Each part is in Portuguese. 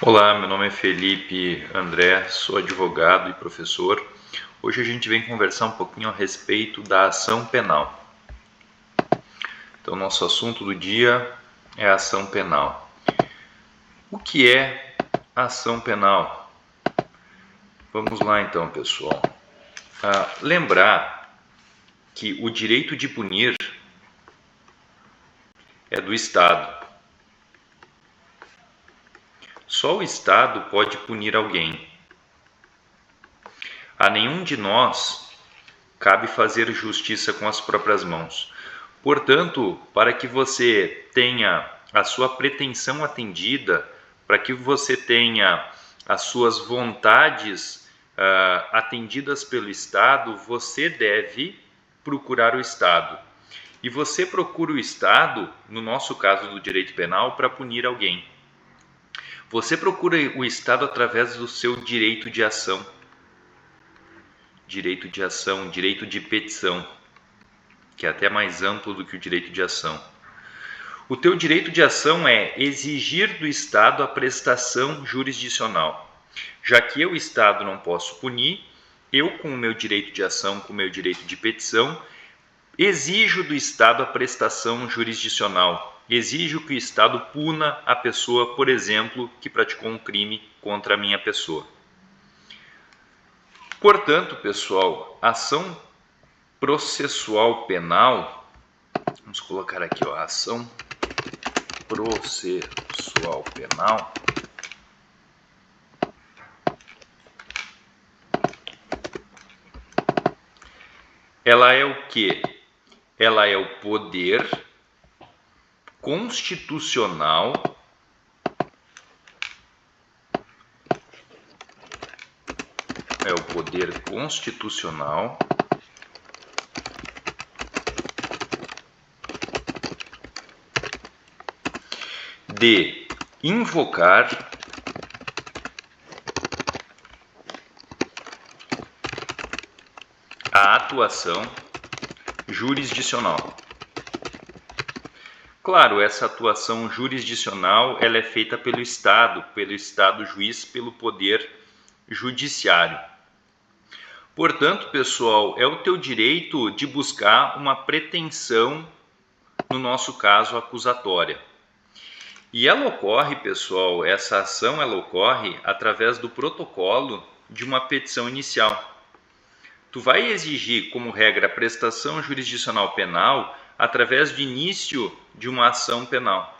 Olá, meu nome é Felipe André, sou advogado e professor. Hoje a gente vem conversar um pouquinho a respeito da ação penal. Então, nosso assunto do dia é a ação penal. O que é a ação penal? Vamos lá então, pessoal. Lembrar que o direito de punir é do Estado. Só o Estado pode punir alguém. A nenhum de nós cabe fazer justiça com as próprias mãos. Portanto, para que você tenha a sua pretensão atendida, para que você tenha as suas vontades atendidas pelo Estado, você deve procurar o Estado. E você procura o Estado, no nosso caso do direito penal, para punir alguém. Você procura o Estado através do seu direito de ação. Direito de petição, que é até mais amplo do que o direito de ação. O teu direito de ação é exigir do Estado a prestação jurisdicional. Já que eu, Estado, não posso punir, eu, com o meu direito de ação, com o meu direito de petição, exijo do Estado a prestação jurisdicional. Exijo que o Estado puna a pessoa, por exemplo, que praticou um crime contra a minha pessoa. Portanto, pessoal, ação processual penal, vamos colocar aqui, ó, ação processual penal, ela é o quê? Ela é o poder constitucional de invocar a atuação jurisdicional. Claro, essa atuação jurisdicional ela é feita pelo Estado juiz, pelo poder judiciário. Portanto, pessoal, é o teu direito de buscar uma pretensão, no nosso caso, acusatória. E ela ocorre, pessoal, essa ação ela ocorre através do protocolo de uma petição inicial. Tu vai exigir, como regra, a prestação jurisdicional penal através do início de uma ação penal.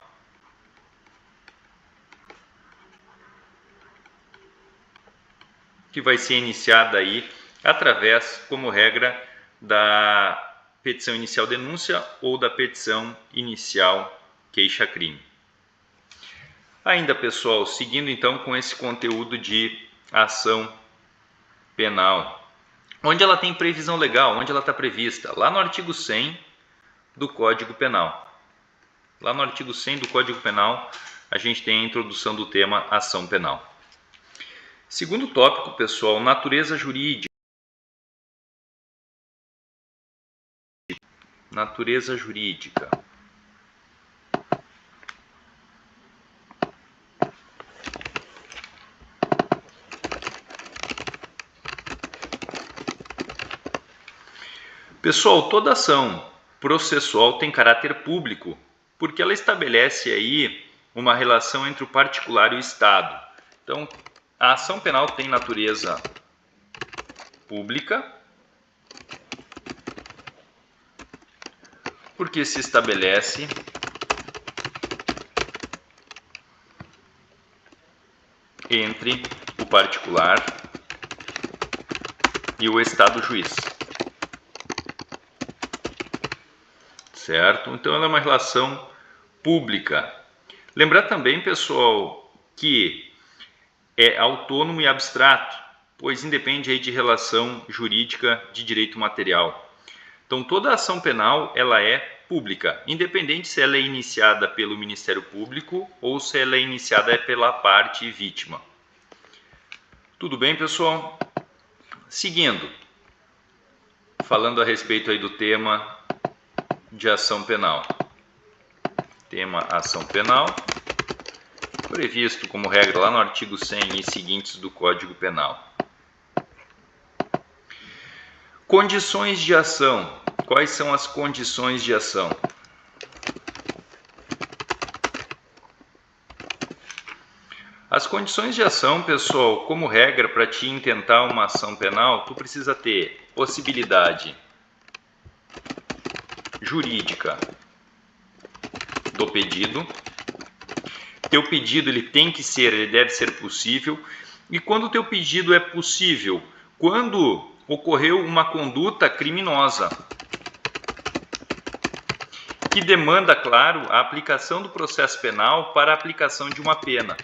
Que vai ser iniciada aí através, como regra, da petição inicial denúncia ou da petição inicial queixa-crime. Ainda, pessoal, seguindo então com esse conteúdo de ação penal, onde ela tem previsão legal, onde ela está prevista? Lá no artigo 100 do Código Penal. Lá no artigo 100 do Código Penal, a gente tem a introdução do tema ação penal. Segundo tópico, pessoal, natureza jurídica. Natureza jurídica. Pessoal, toda ação processual tem caráter público, porque ela estabelece aí uma relação entre o particular e o Estado. Então, a ação penal tem natureza pública, porque se estabelece entre o particular e o Estado juiz. Certo? Então ela é uma relação pública. Lembrar também, pessoal, que é autônomo e abstrato, pois independe aí de relação jurídica de direito material. Então toda ação penal ela é pública, independente se ela é iniciada pelo Ministério Público ou se ela é iniciada pela parte vítima. Tudo bem, pessoal? Seguindo, falando a respeito aí do tema de ação penal. Tema ação penal. previsto como regra lá no artigo 100 e seguintes do Código Penal. Condições de ação. Quais são as condições de ação? As condições de ação, pessoal, como regra, para te intentar uma ação penal, tu precisa ter possibilidade jurídica do pedido. Teu pedido ele deve ser possível. E quando o teu pedido é possível? Quando ocorreu uma conduta criminosa que demanda, claro, a aplicação do processo penal para a aplicação de uma pena.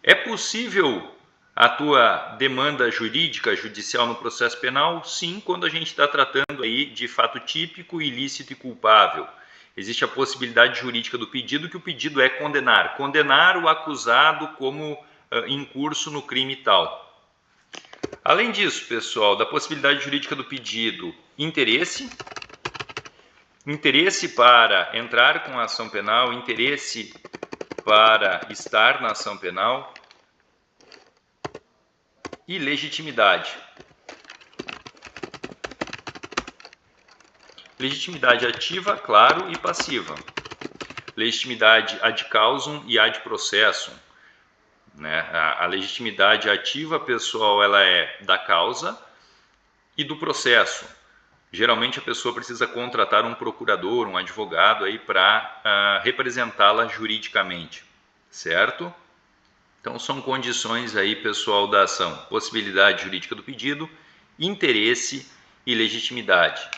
É possível a tua demanda jurídica, judicial no processo penal? Sim, quando a gente está tratando aí de fato típico, ilícito e culpável. Existe a possibilidade jurídica do pedido, que o pedido é condenar o acusado como incurso no crime tal. Além disso, pessoal, da possibilidade jurídica do pedido, interesse para entrar com a ação penal, interesse para estar na ação penal e legitimidade. Legitimidade ativa, claro, e passiva. Legitimidade ad causum e ad processum. Né? A legitimidade ativa, pessoal, ela é da causa e do processo. Geralmente a pessoa precisa contratar um procurador, um advogado aí para representá-la juridicamente, certo? Então são condições aí, pessoal, da ação: possibilidade jurídica do pedido, interesse e legitimidade.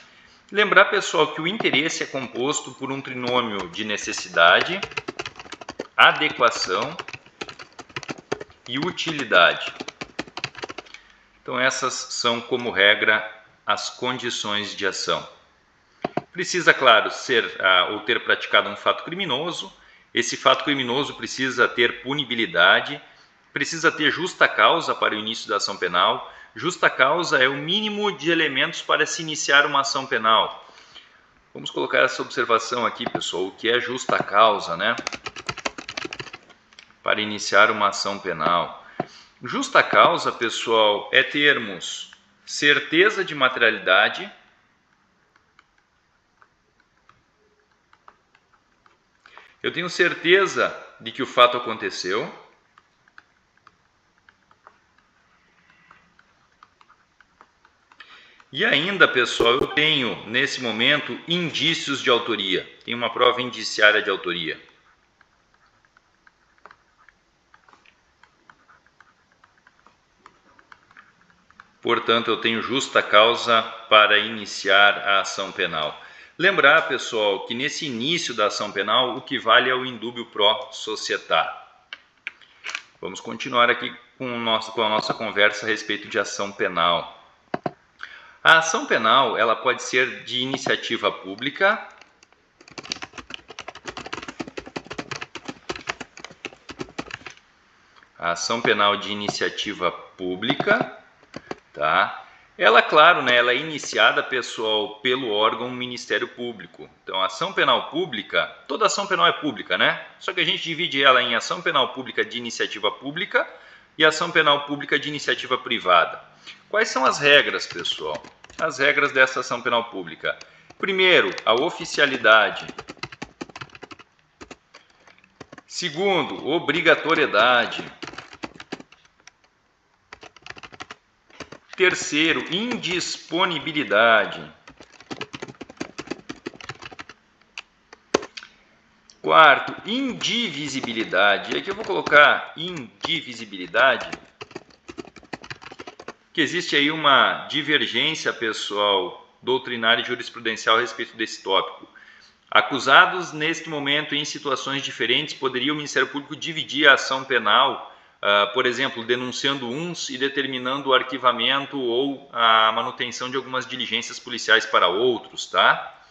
Lembrar, pessoal, que o interesse é composto por um trinômio de necessidade, adequação e utilidade. Então essas são, como regra, as condições de ação. Precisa, claro, ser ou ter praticado um fato criminoso. Esse fato criminoso precisa ter punibilidade, precisa ter justa causa para o início da ação penal. Justa causa é o mínimo de elementos para se iniciar uma ação penal. Vamos colocar essa observação aqui, pessoal. O que é justa causa, né? Para iniciar uma ação penal. Justa causa, pessoal, é termos certeza de materialidade, eu tenho certeza de que o fato aconteceu, e ainda, pessoal, eu tenho, nesse momento, indícios de autoria. Tenho uma prova indiciária de autoria. Portanto, eu tenho justa causa para iniciar a ação penal. Lembrar, pessoal, que nesse início da ação penal, o que vale é o indúbio pro società. Vamos continuar aqui com a nossa conversa a respeito de ação penal. A ação penal, ela pode ser de iniciativa pública, a ação penal de iniciativa pública, tá? Ela, claro, né, ela é iniciada, pessoal, pelo órgão Ministério Público. Então, a ação penal pública, toda ação penal é pública, né? Só que a gente divide ela em ação penal pública de iniciativa pública e ação penal pública de iniciativa privada. Quais são as regras, pessoal? As regras dessa ação penal pública. Primeiro, a oficialidade. Segundo, obrigatoriedade. Terceiro, indisponibilidade. Quarto, indivisibilidade. E aqui eu vou colocar indivisibilidade, que existe aí uma divergência, pessoal, doutrinária e jurisprudencial a respeito desse tópico. Acusados, neste momento, em situações diferentes, poderia o Ministério Público dividir a ação penal, por exemplo, denunciando uns e determinando o arquivamento ou a manutenção de algumas diligências policiais para outros, tá?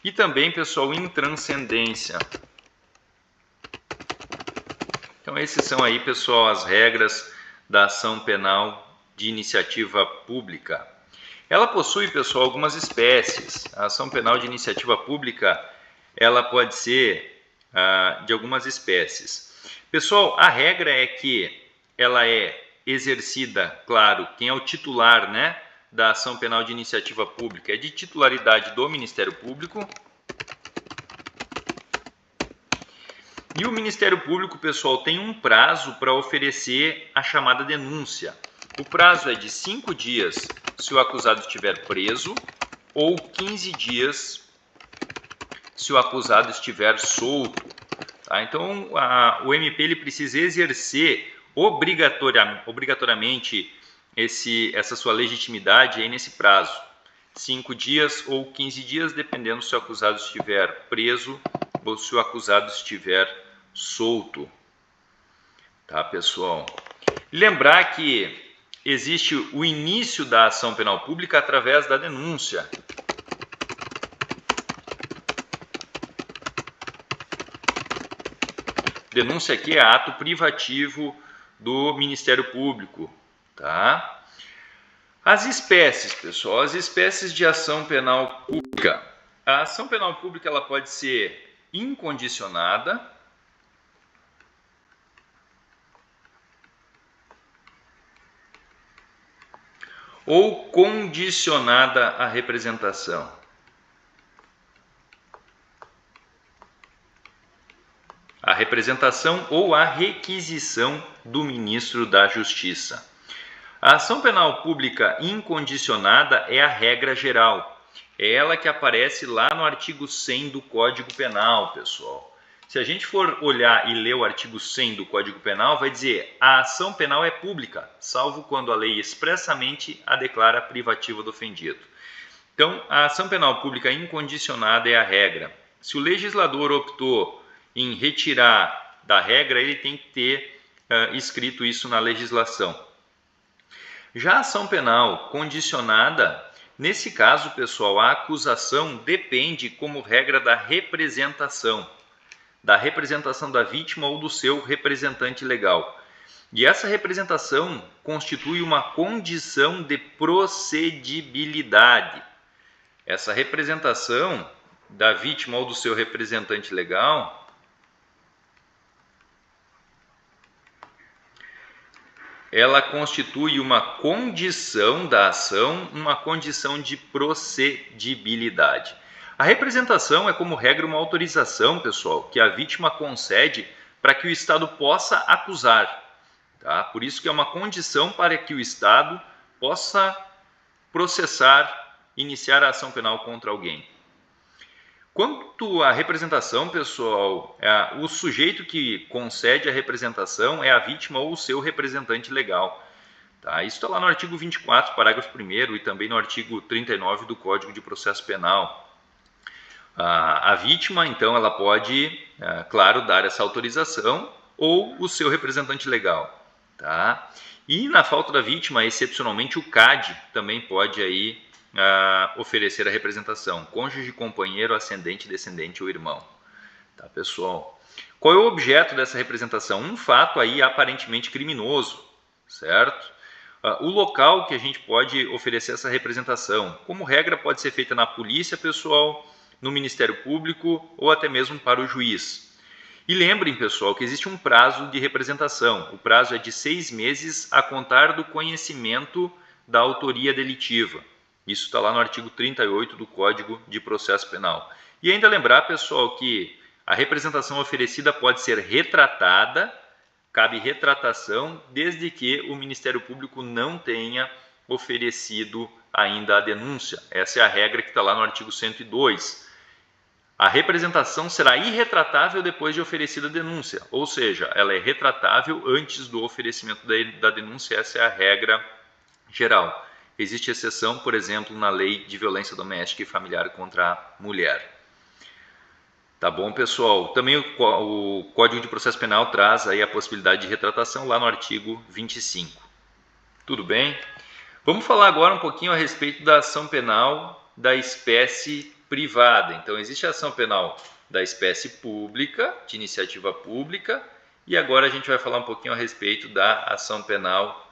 E também, pessoal, intranscendência. Então, esses são aí, pessoal, as regras da ação penal de iniciativa pública. Ela possui, pessoal, algumas espécies. A ação penal de iniciativa pública, ela pode ser de algumas espécies. Pessoal, a regra é que ela é exercida, claro, quem é o titular, né, da ação penal de iniciativa pública é de titularidade do Ministério Público. E o Ministério Público, pessoal, tem um prazo para oferecer a chamada denúncia. O prazo é de 5 dias se o acusado estiver preso ou 15 dias se o acusado estiver solto. Tá? Então, o MP ele precisa exercer obrigatoriamente essa sua legitimidade aí nesse prazo. 5 dias ou 15 dias, dependendo se o acusado estiver preso ou se o acusado estiver solto. Tá, pessoal? Lembrar que existe o início da ação penal pública através da denúncia. Denúncia aqui é ato privativo do Ministério Público, tá? As espécies, pessoal, as espécies de ação penal pública. A ação penal pública ela pode ser incondicionada, ou condicionada à representação. A representação ou a requisição do ministro da Justiça. A ação penal pública incondicionada é a regra geral. É ela que aparece lá no artigo 100 do Código Penal, pessoal. Se a gente for olhar e ler o artigo 100 do Código Penal, vai dizer a ação penal é pública, salvo quando a lei expressamente a declara privativa do ofendido. Então, a ação penal pública incondicionada é a regra. Se o legislador optou em retirar da regra, ele tem que ter escrito isso na legislação. Já a ação penal condicionada, nesse caso, pessoal, a acusação depende como regra da representação da vítima ou do seu representante legal. E essa representação constitui uma condição de procedibilidade. Essa representação da vítima ou do seu representante legal ela constitui uma condição da ação, uma condição de procedibilidade. A representação é, como regra, uma autorização, pessoal, que a vítima concede para que o Estado possa acusar. Tá? Por isso que é uma condição para que o Estado possa processar, iniciar a ação penal contra alguém. Quanto à representação, pessoal, o sujeito que concede a representação é a vítima ou o seu representante legal. Tá? Isso está lá no artigo 24, parágrafo 1º e também no artigo 39 do Código de Processo Penal. A vítima, então, ela pode, claro, dar essa autorização ou o seu representante legal. Tá? E na falta da vítima, excepcionalmente, o CAD também pode aí oferecer a representação, cônjuge, companheiro, ascendente, descendente ou irmão. Tá, pessoal? Qual é o objeto dessa representação? Um fato aí aparentemente criminoso, certo? O local que a gente pode oferecer essa representação, como regra, pode ser feita na polícia, pessoal, no Ministério Público ou até mesmo para o juiz. E lembrem, pessoal, que existe um prazo de representação. O prazo é de 6 meses a contar do conhecimento da autoria delitiva. Isso está lá no artigo 38 do Código de Processo Penal. E ainda lembrar, pessoal, que a representação oferecida pode ser retratada, cabe retratação, desde que o Ministério Público não tenha oferecido ainda a denúncia. Essa é a regra que está lá no artigo 102. A representação será irretratável depois de oferecida a denúncia, ou seja, ela é retratável antes do oferecimento da denúncia, essa é a regra geral. Existe exceção, por exemplo, na Lei de Violência Doméstica e Familiar contra a Mulher. Tá bom, pessoal? Também o Código de Processo Penal traz aí a possibilidade de retratação lá no artigo 25. Tudo bem? Vamos falar agora um pouquinho a respeito da ação penal da espécie privada. Então, existe a ação penal da espécie pública, de iniciativa pública, e agora a gente vai falar um pouquinho a respeito da ação penal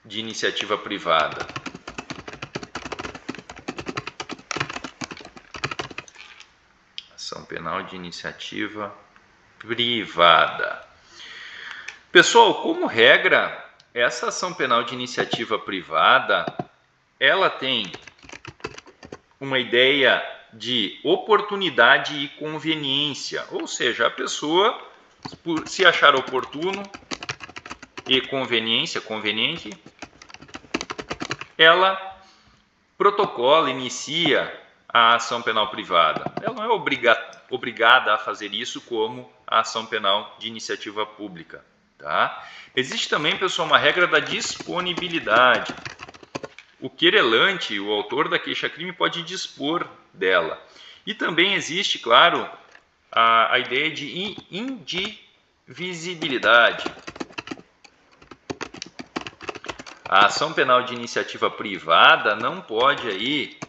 de iniciativa privada. Ação penal de iniciativa privada. Pessoal, como regra, essa ação penal de iniciativa privada, ela tem uma ideia de oportunidade e conveniência, ou seja, a pessoa, se achar oportuno e conveniente, ela protocola, inicia a ação penal privada. Ela não é obrigada a fazer isso como a ação penal de iniciativa pública. Tá? Existe também, pessoal, uma regra da disponibilidade. O querelante, o autor da queixa-crime, pode dispor dela. E também existe, claro, a ideia de indivisibilidade. A ação penal de iniciativa privada não pode aí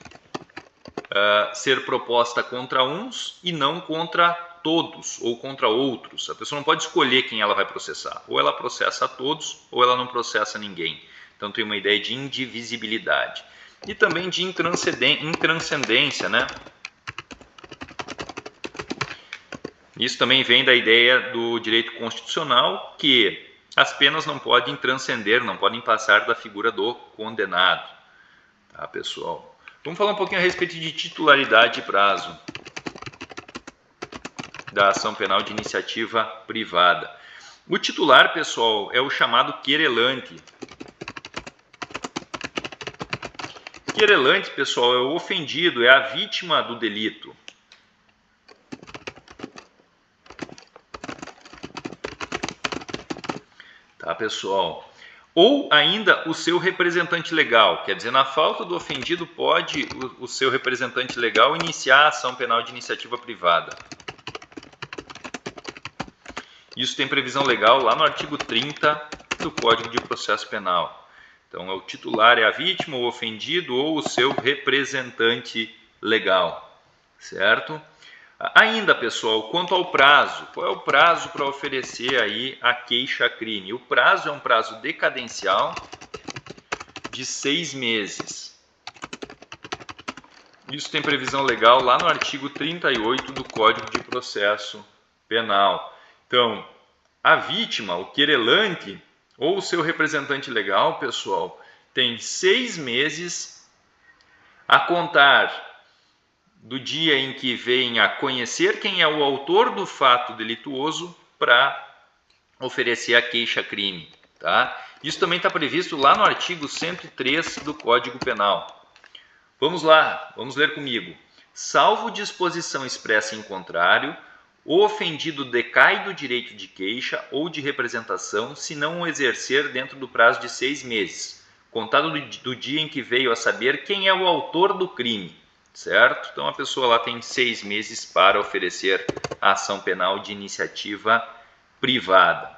ser proposta contra uns e não contra todos ou contra outros. A pessoa não pode escolher quem ela vai processar. Ou ela processa a todos ou ela não processa ninguém. Então tem uma ideia de indivisibilidade. E também de intranscendência, né? Isso também vem da ideia do direito constitucional, que as penas não podem transcender, não podem passar da figura do condenado. Tá, pessoal? Vamos falar um pouquinho a respeito de titularidade e prazo da ação penal de iniciativa privada. O titular, pessoal, é o chamado querelante. Querelante, pessoal, é o ofendido, é a vítima do delito. Tá, pessoal? Ou ainda o seu representante legal, quer dizer, na falta do ofendido, pode o seu representante legal iniciar a ação penal de iniciativa privada. Isso tem previsão legal lá no artigo 30 do Código de Processo Penal. Então, o titular é a vítima, o ofendido ou o seu representante legal, certo? Ainda, pessoal, quanto ao prazo, qual é o prazo para oferecer aí a queixa-crime? O prazo é um prazo decadencial de 6 meses. Isso tem previsão legal lá no artigo 38 do Código de Processo Penal. Então, a vítima, o querelante ou o seu representante legal, pessoal, tem 6 meses a contar do dia em que vem a conhecer quem é o autor do fato delituoso para oferecer a queixa-crime. Tá? Isso também está previsto lá no artigo 103 do Código Penal. Vamos lá, vamos ler comigo. Salvo disposição expressa em contrário, o ofendido decai do direito de queixa ou de representação se não o exercer dentro do prazo de 6 meses, contado do dia em que veio a saber quem é o autor do crime. Certo? Então a pessoa lá tem 6 meses para oferecer a ação penal de iniciativa privada.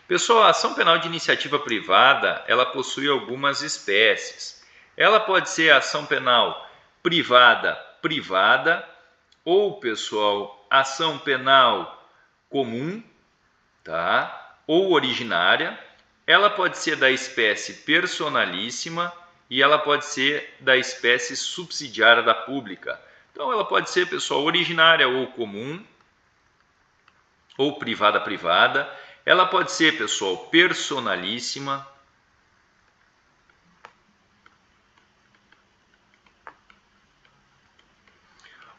Pessoal, a ação penal de iniciativa privada, ela possui algumas espécies. Ela pode ser a ação penal privada, ou, pessoal, ação penal comum, tá? Ou originária. Ela pode ser da espécie personalíssima, e ela pode ser da espécie subsidiária da pública. Então, ela pode ser, pessoal, originária ou comum, ou privada. Ela pode ser, pessoal, personalíssima.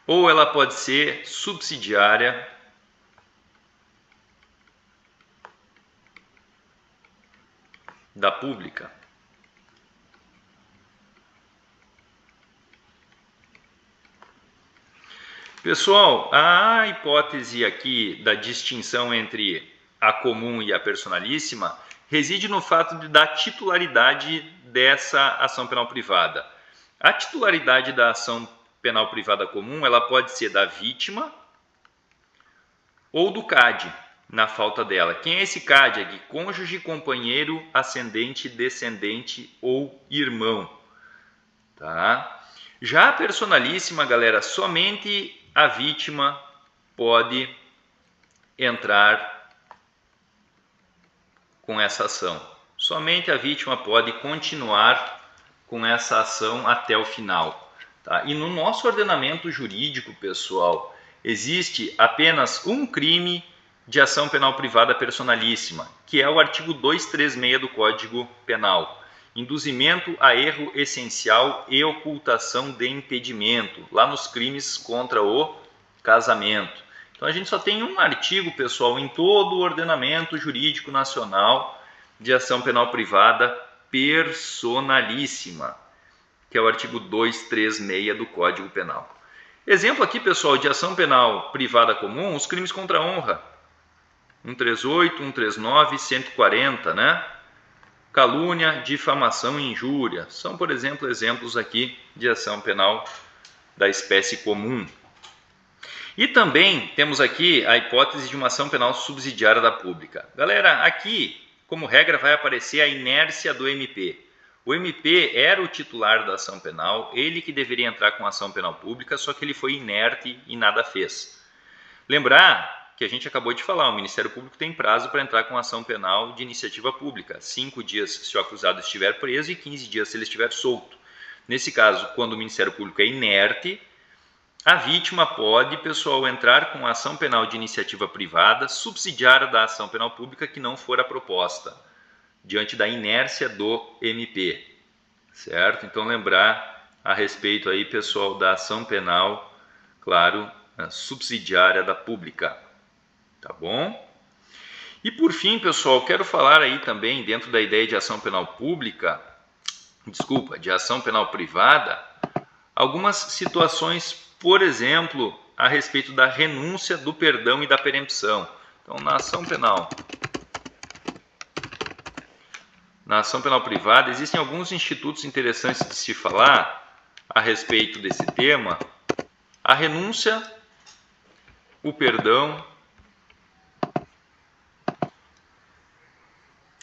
Ou ela pode ser subsidiária. Da pública. Pessoal, a hipótese aqui da distinção entre a comum e a personalíssima reside no fato da titularidade dessa ação penal privada. A titularidade da ação penal privada comum, ela pode ser da vítima ou do CAD, na falta dela. Quem é esse CAD aqui? Cônjuge, companheiro, ascendente, descendente ou irmão. Tá? Já a personalíssima, galera, somente a vítima pode entrar com essa ação. Somente a vítima pode continuar com essa ação até o final. Tá? E no nosso ordenamento jurídico, pessoal, existe apenas um crime de ação penal privada personalíssima, que é o artigo 236 do Código Penal. Induzimento a erro essencial e ocultação de impedimento, lá nos crimes contra o casamento. Então a gente só tem um artigo, pessoal, em todo o ordenamento jurídico nacional de ação penal privada personalíssima, que é o artigo 236 do Código Penal. Exemplo aqui, pessoal, de ação penal privada comum, os crimes contra a honra. 138, 139, 140, né? Calúnia, difamação e injúria. São, por exemplo, exemplos aqui de ação penal da espécie comum. E também temos aqui a hipótese de uma ação penal subsidiária da pública. Galera, aqui, como regra, vai aparecer a inércia do MP. O MP era o titular da ação penal, ele que deveria entrar com a ação penal pública, só que ele foi inerte e nada fez. Lembrar que a gente acabou de falar, o Ministério Público tem prazo para entrar com ação penal de iniciativa pública. 5 dias se o acusado estiver preso e 15 dias se ele estiver solto. Nesse caso, quando o Ministério Público é inerte, a vítima pode, pessoal, entrar com ação penal de iniciativa privada subsidiária da ação penal pública que não for a proposta, diante da inércia do MP, certo? Então, lembrar a respeito aí, pessoal, da ação penal, claro, subsidiária da pública, tá bom? E por fim, pessoal, quero falar aí também, dentro da ideia de ação penal pública, de ação penal privada, algumas situações, por exemplo, a respeito da renúncia, do perdão e da perempção. Então, na ação penal privada, existem alguns institutos interessantes de se falar a respeito desse tema: a renúncia, o perdão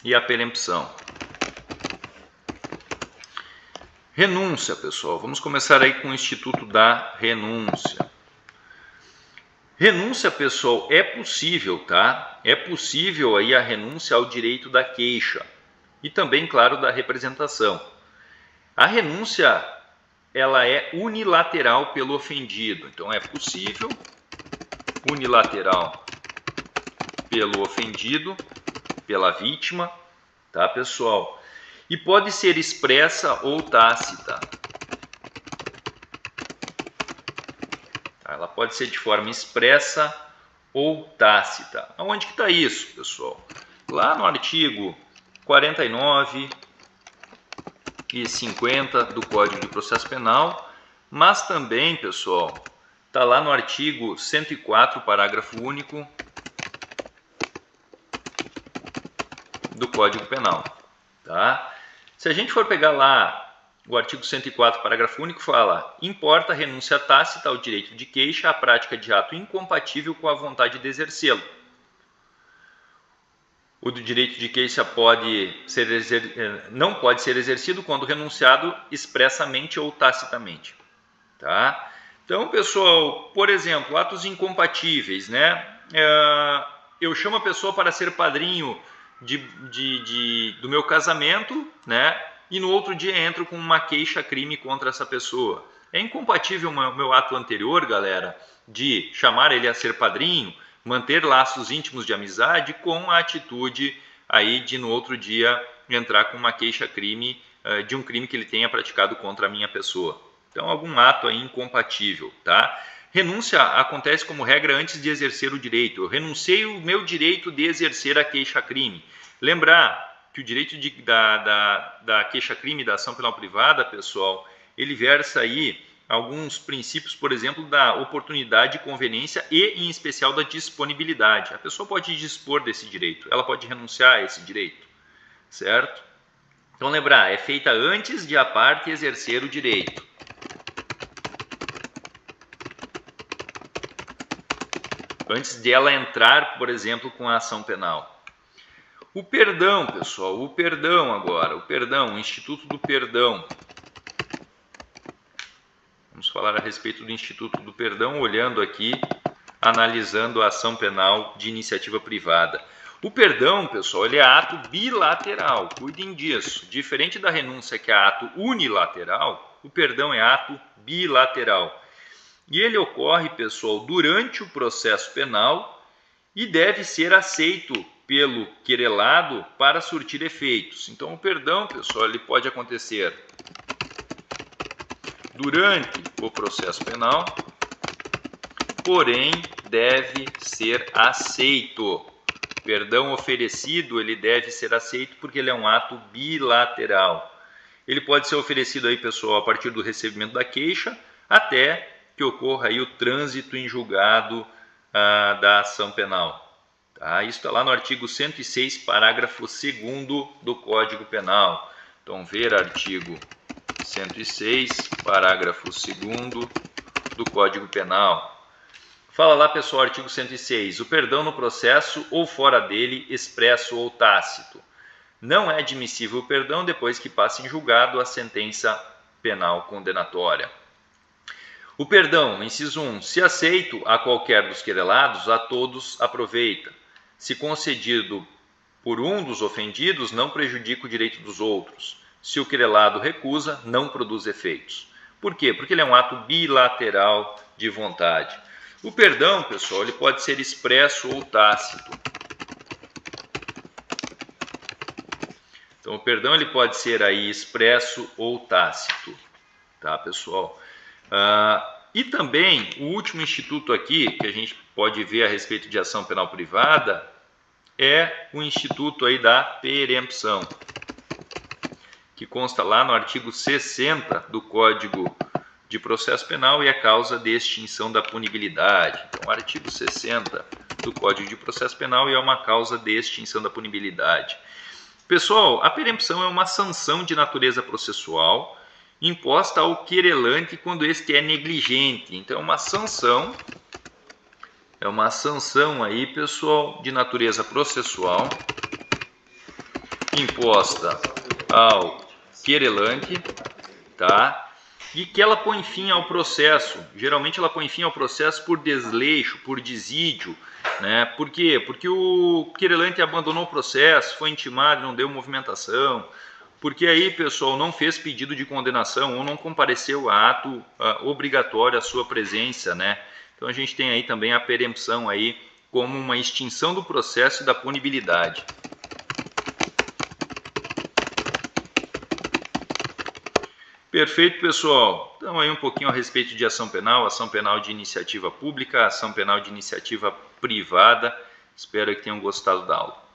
e a perempção. Renúncia, pessoal. Vamos começar aí com o Instituto da Renúncia. Renúncia, pessoal, é possível, tá? É possível aí a renúncia ao direito da queixa e também, claro, da representação. A renúncia, ela é unilateral pelo ofendido. Então, é possível, unilateral pelo ofendido, pela vítima, tá, pessoal? E pode ser expressa ou tácita. Ela pode ser de forma expressa ou tácita. Aonde que está isso, pessoal? Lá no artigo 49 e 50 do Código de Processo Penal, mas também, pessoal, está lá no artigo 104, parágrafo único do Código Penal, tá? Se a gente for pegar lá o artigo 104, parágrafo único, fala: importa a renúncia tácita ao direito de queixa à prática de ato incompatível com a vontade de exercê-lo. O do direito de queixa não pode ser exercido quando renunciado expressamente ou tacitamente, tá? Então, pessoal, por exemplo, atos incompatíveis, né? Eu chamo a pessoa para ser padrinho do meu casamento, né? E no outro dia entro com uma queixa-crime contra essa pessoa. É incompatível o meu ato anterior, galera, de chamar ele a ser padrinho, manter laços íntimos de amizade, com a atitude aí de no outro dia entrar com uma queixa-crime de um crime que ele tenha praticado contra a minha pessoa. Então, algum ato aí incompatível, tá? Renúncia acontece como regra antes de exercer o direito. Eu renunciei o meu direito de exercer a queixa-crime. Lembrar que o direito da queixa-crime, da ação penal privada, pessoal, ele versa aí alguns princípios, por exemplo, da oportunidade e conveniência e, em especial, da disponibilidade. A pessoa pode dispor desse direito, ela pode renunciar a esse direito, certo? Então, lembrar, é feita antes de a parte exercer o direito. Antes de ela entrar, por exemplo, com a ação penal. O perdão, pessoal, o perdão agora, o Instituto do Perdão. Vamos falar a respeito do Instituto do Perdão, olhando aqui, analisando a ação penal de iniciativa privada. O perdão, pessoal, ele é ato bilateral, cuidem disso. Diferente da renúncia, que é ato unilateral, o perdão é ato bilateral. e ele ocorre, pessoal, durante o processo penal e deve ser aceito pelo querelado para surtir efeitos. Então, o perdão, pessoal, ele pode acontecer durante o processo penal, porém deve ser aceito. Perdão oferecido, ele deve ser aceito porque ele é um ato bilateral. Ele pode ser oferecido aí, pessoal, a partir do recebimento da queixa até que ocorra aí o trânsito em julgado da ação penal. Tá? Isso está lá no artigo 106, parágrafo 2º do Código Penal. Então, ver artigo 106, parágrafo 2º do Código Penal. Fala lá, pessoal, artigo 106. O perdão no processo ou fora dele, expresso ou tácito. Não é admissível o perdão depois que passe em julgado a sentença penal condenatória. O perdão, inciso 1, se aceito a qualquer dos querelados, a todos aproveita. Se concedido por um dos ofendidos, não prejudica o direito dos outros. Se o querelado recusa, não produz efeitos. Por quê? Porque ele é um ato bilateral de vontade. O perdão, pessoal, ele pode ser expresso ou tácito. Então, o perdão ele pode ser aí expresso ou tácito, tá, pessoal? E também, o último instituto aqui, que a gente pode ver a respeito de ação penal privada, é o instituto aí da perempção, que consta lá no artigo 60 do Código de Processo Penal e é causa de extinção da punibilidade. Então, artigo 60 do Código de Processo Penal e é uma causa de extinção da punibilidade. Pessoal, a perempção é uma sanção de natureza processual imposta ao querelante quando este é negligente. Então, é uma sanção aí, pessoal, de natureza processual imposta ao querelante, tá? E que ela põe fim ao processo. Geralmente ela põe fim ao processo por desleixo, por desídio, né? Por quê? Porque o querelante abandonou o processo, foi intimado, não deu movimentação, porque aí, pessoal, não fez pedido de condenação ou não compareceu a ato obrigatório a sua presença, né? Então a gente tem aí também a perempção aí como uma extinção do processo e da punibilidade. Perfeito, pessoal. Então aí um pouquinho a respeito de ação penal de iniciativa pública, ação penal de iniciativa privada. Espero que tenham gostado da aula.